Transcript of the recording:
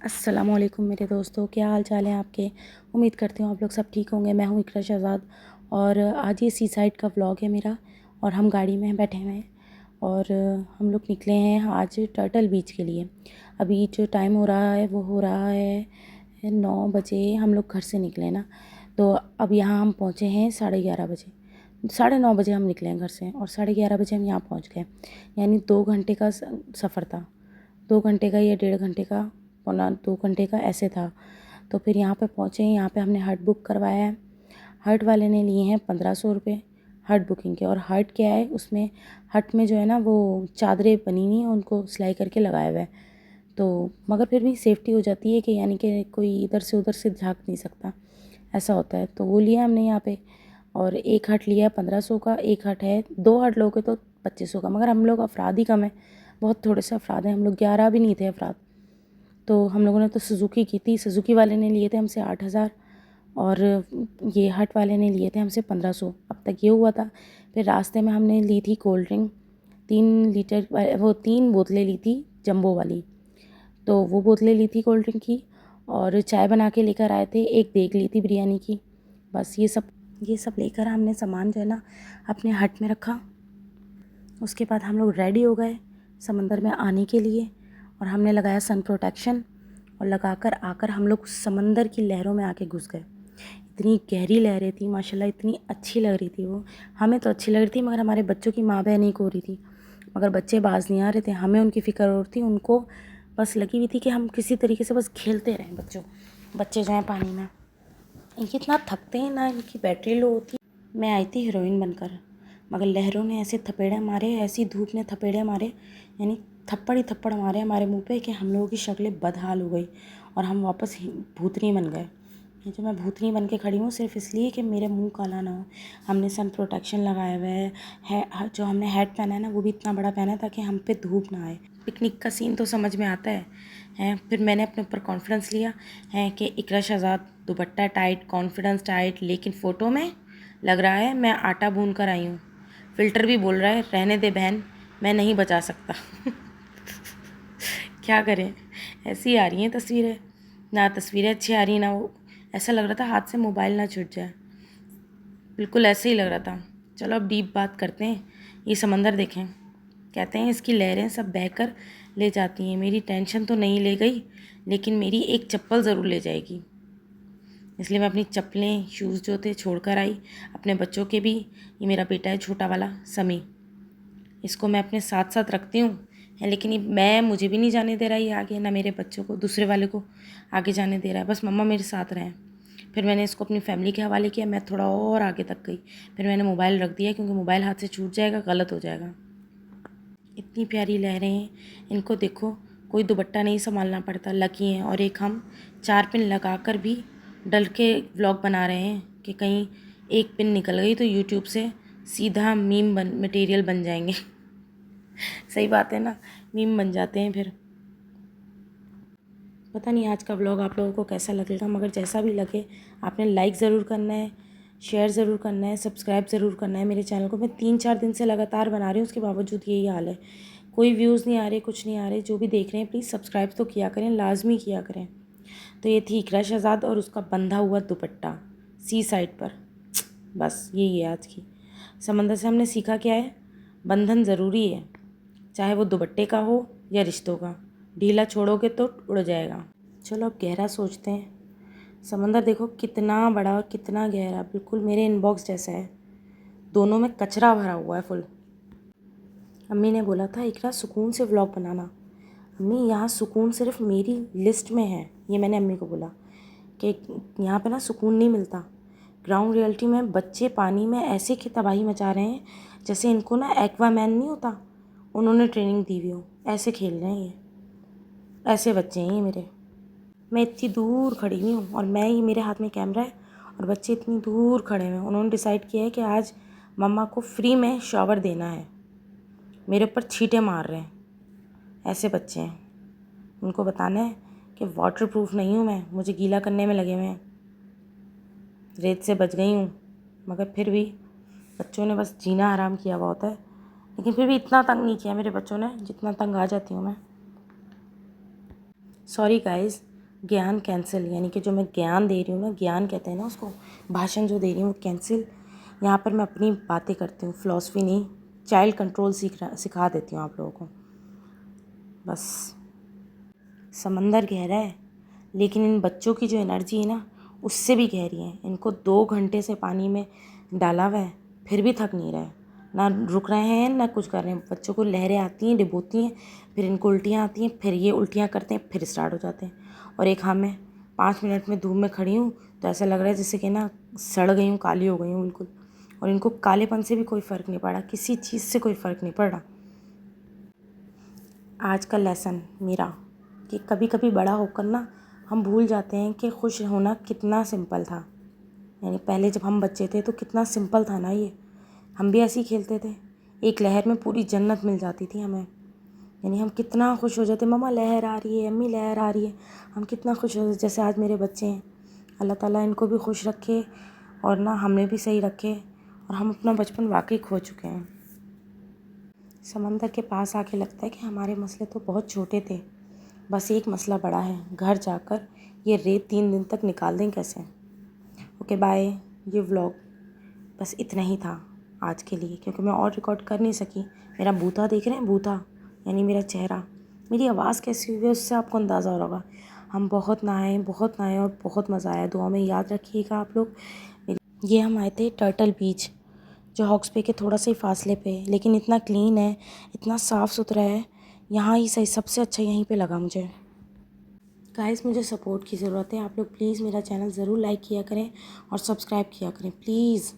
अस्सलामुअलैकुम मेरे दोस्तों, क्या हाल चाल है आपके। उम्मीद करती हूँ आप लोग सब ठीक होंगे। मैं हूँ इकरा शहज़ाद और आज ये सी साइड का व्लॉग है मेरा। और हम गाड़ी में बैठे हुए हैं और हम लोग निकले हैं आज टर्टल बीच के लिए। अभी जो टाइम हो रहा है वो हो रहा है 9 बजे। हम लोग घर से निकले ना, तो अब यहाँ हम पहुँचे हैं 11:30 बजे। 9:30 बजे हम निकले हैं घर से और 11:30 बजे हम यहाँ पहुँच गए। यानी 2 घंटे का सफ़र था। 2 घंटे का या 1.5 घंटे का, पौना 2 घंटे का ऐसे था। तो फिर यहाँ पे पहुँचे, यहाँ पे हमने हट बुक करवाया है। हट वाले ने लिए हैं 1500 रुपये हट बुकिंग के। और हट क्या है, उसमें हट में जो है ना वो चादरें बनी हुई हैं, उनको सिलाई करके लगाया हुआ है। तो मगर फिर भी सेफ्टी हो जाती है कि यानी कि कोई इधर से उधर से झाँक नहीं सकता, ऐसा होता है। तो वो लिया हमने यहाँ पे। और एक हट लिया 1500 का, एक हट है। 2 हट लोगे तो 2500 का। मगर हम लोग अफराद ही कम है, बहुत थोड़े से अफराद हैं हम लोग, 11 भी नहीं थे अफराद। तो हम लोगों ने तो सुजुकी की थी। सुजुकी वाले ने लिए थे हमसे 8,000 और ये हट वाले ने लिए थे हमसे 1500। अब तक ये हुआ था। फिर रास्ते में हमने ली थी कोल्ड ड्रिंक 3 लीटर, वो 3 बोतलें ली थी जंबो वाली। तो वो बोतलें ली थी कोल्ड ड्रिंक की और चाय बना के लेकर आए थे। एक देग ली थी बिरयानी की। बस ये सब लेकर हमने सामान जो है ना अपने हट में रखा। उसके बाद हम लोग रेडी हो गए समंदर में आने के लिए और हमने लगाया सन प्रोटेक्शन और लगाकर आकर हम लोग समंदर की लहरों में आके घुस गए। इतनी गहरी लहरें थी माशाल्लाह, इतनी अच्छी लग रही थी वो। हमें तो अच्छी लग रही थी मगर हमारे बच्चों की माँ बहन ही को हो रही थी। मगर बच्चे बाज नहीं आ रहे थे, हमें उनकी फ़िक्र और थी। उनको बस लगी हुई थी कि हम किसी तरीके से बस खेलते रहें। बच्चे जो हैं पानी में, इनकी इतना थकते हैं ना, इनकी बैटरी लो होती। मैं आई थी हीरोइन बनकर, मगर लहरों ने ऐसे थपेड़े मारे, ऐसी धूप ने थपेड़े मारे, यानी थप्पड़ ही थप्पड़ मारे हमारे मुंह पे कि हम लोगों की शक्लें बदहाल हो गई और हम वापस भूतनी बन गए। ये जो मैं भूतनी बन के खड़ी हूँ सिर्फ इसलिए कि मेरे मुंह काला ना हो। हमने सन प्रोटेक्शन लगाया हुआ है। जो हमने हैट पहना है ना वो भी इतना बड़ा पहना है ताकि हम पे धूप ना आए। पिकनिक का सीन तो समझ में आता है। फिर मैंने अपने ऊपर कॉन्फिडेंस लिया है कि Iqra Shahzad, dupatta tight, confidence tight, लेकिन फ़ोटो में लग रहा है मैं आटा भून कर आई हूँ। फ़िल्टर भी बोल रहा है रहने दे बहन, मैं नहीं बचा सकता। क्या करें, ऐसी आ रही हैं तस्वीरें, ना तस्वीरें अच्छी आ रही ना वो। ऐसा लग रहा था हाथ से मोबाइल ना छूट जाए, बिल्कुल ऐसे ही लग रहा था। चलो अब डीप बात करते हैं। ये समंदर देखें, कहते हैं इसकी लहरें सब बहकर ले जाती हैं। मेरी टेंशन तो नहीं ले गई, लेकिन मेरी एक चप्पल ज़रूर ले जाएगी। इसलिए मैं अपनी चप्पलें, शूज़ जो थे छोड़ कर आई, अपने बच्चों के भी। ये मेरा बेटा है छोटा वाला समी, इसको मैं अपने साथ साथ रखती हूँ लेकिन ये मुझे भी नहीं जाने दे रहा है ये आगे, ना मेरे बच्चों को, दूसरे वाले को आगे जाने दे रहा है। बस मम्मा मेरे साथ रहें। फिर मैंने इसको अपनी फैमिली के हवाले किया। मैं थोड़ा और आगे तक गई, फिर मैंने मोबाइल रख दिया क्योंकि मोबाइल हाथ से छूट जाएगा, गलत हो जाएगा। इतनी प्यारी लहरें हैं, इनको देखो, कोई दुपट्टा नहीं संभालना पड़ता, लकी हैं। और एक हम 4 पिन लगा कर भी डल के व्लॉग बना रहे हैं कि कहीं एक पिन निकल गई तो यूट्यूब से सीधा मीम मटेरियल बन जाएंगे। सही बात है ना, मीम बन जाते हैं फिर। पता नहीं आज का व्लॉग आप लोगों को कैसा लगेगा, मगर जैसा भी लगे आपने लाइक ज़रूर करना है, शेयर ज़रूर करना है, सब्सक्राइब ज़रूर करना है मेरे चैनल को। मैं 3-4 दिन से लगातार बना रही हूँ, उसके बावजूद यही हाल है। कोई व्यूज़ नहीं आ रहे, कुछ नहीं आ रहे। जो भी देख रहे हैं प्लीज़ सब्सक्राइब तो किया करें, लाजमी किया करें। तो ये थी इकरा शहज़ाद और उसका बंधा हुआ दुपट्टा सी साइड पर। बस यही है आज की। समंदर से हमने सीखा क्या है, बंधन ज़रूरी है, चाहे वो दुपट्टे का हो या रिश्तों का। ढीला छोड़ोगे तो उड़ जाएगा। चलो अब गहरा सोचते हैं। समंदर देखो कितना बड़ा और कितना गहरा, बिल्कुल मेरे इनबॉक्स जैसा है। दोनों में कचरा भरा हुआ है फुल। अम्मी ने बोला था इकरा सुकून से व्लॉग बनाना। अम्मी यहाँ सुकून सिर्फ मेरी लिस्ट में है, ये मैंने अम्मी को बोला कि यहाँ पे ना सुकून नहीं मिलता। ग्राउंड रियलिटी में बच्चे पानी में ऐसे की तबाही मचा रहे हैं जैसे इनको ना एक्वामैन नहीं होता, उन्होंने ट्रेनिंग दी हुई हो, ऐसे खेल रहे हैं ये। ऐसे बच्चे हैं ये मेरे। मैं इतनी दूर खड़ी हुई हूँ और मेरे हाथ में कैमरा है और बच्चे इतनी दूर खड़े हुए हैं। उन्होंने डिसाइड किया है कि आज मम्मा को फ्री में शॉवर देना है, मेरे ऊपर छींटे मार रहे हैं। ऐसे बच्चे हैं, उनको बताना है कि वाटर प्रूफ नहीं हूँ मैं, मुझे गीला करने में लगे हुए हैं। रेत से बच गई हूँ, मगर फिर भी बच्चों ने बस जीना हराम किया हुआ होता है। लेकिन फिर भी इतना तंग नहीं किया मेरे बच्चों ने जितना तंग आ जाती हूँ मैं। सॉरी गाइज़, ज्ञान कैंसिल, यानी कि जो मैं ज्ञान दे रही हूँ ना, ज्ञान कहते हैं ना उसको, भाषण जो दे रही हूँ वो कैंसिल। यहाँ पर मैं अपनी बातें करती हूँ, फ़िलॉसफी नहीं, चाइल्ड कंट्रोल सिखा देती हूँ आप लोगों को। बस समंदर गहरा है, लेकिन इन बच्चों की जो एनर्जी है ना उससे भी गहरी है। इनको 2 घंटे से पानी में डाला हुआ है, फिर भी थक नहीं रहे, ना रुक रहे हैं ना कुछ कर रहे हैं। बच्चों को लहरें आती हैं, डुबोती हैं, फिर इनको उल्टियाँ आती हैं, फिर ये उल्टियाँ करते हैं, फिर स्टार्ट हो जाते हैं। और एक हाँ, मैं 5 मिनट में धूप में खड़ी हूँ तो ऐसा लग रहा है जैसे कि ना सड़ गई हूँ, काली हो गई हूँ बिल्कुल। और इनको कालेपन से भी कोई फ़र्क नहीं पड़ा, किसी चीज़ से कोई फ़र्क नहीं पड़ रहा। आज का लेसन मेरा कि कभी कभी बड़ा होकर ना हम भूल जाते हैं कि खुश होना कितना सिंपल था। यानी पहले जब हम बच्चे थे तो कितना सिंपल था ना ये, हम भी ऐसे ही खेलते थे, एक लहर में पूरी जन्नत मिल जाती थी हमें। यानी हम कितना खुश हो जाते, मम्मा लहर आ रही है, अम्मी लहर आ रही है, हम कितना खुश हो जाते। जैसे आज मेरे बच्चे हैं, अल्लाह ताला इनको भी खुश रखे और ना हमें भी सही रखे, और हम अपना बचपन वाकई खो चुके हैं। समंदर के पास आके लगता है कि हमारे मसले तो बहुत छोटे थे, बस एक मसला बड़ा है, घर जाकर ये रेत 3 दिन तक निकाल दें कैसे। Okay bye. ये व्लॉग बस इतना ही था आज के लिए, क्योंकि मैं और रिकॉर्ड कर नहीं सकी। मेरा बूथा देख रहे हैं, बूथा यानी मेरा चेहरा, मेरी आवाज़ कैसी हुई है उससे आपको अंदाज़ा हो रहा होगा। हम बहुत नहाए और बहुत मज़ा आया। दुआ में याद रखिएगा आप लोग। ये हम आए थे टर्टल बीच, जो हॉक्स बे के थोड़ा सा ही फासले पे, लेकिन इतना क्लीन है, इतना साफ़ सुथरा है। यहाँ ही सही सबसे अच्छा यहीं पे लगा मुझे। गाइस मुझे सपोर्ट की ज़रूरत है, आप लोग प्लीज़ मेरा चैनल ज़रूर लाइक किया करें और सब्सक्राइब किया करें प्लीज़।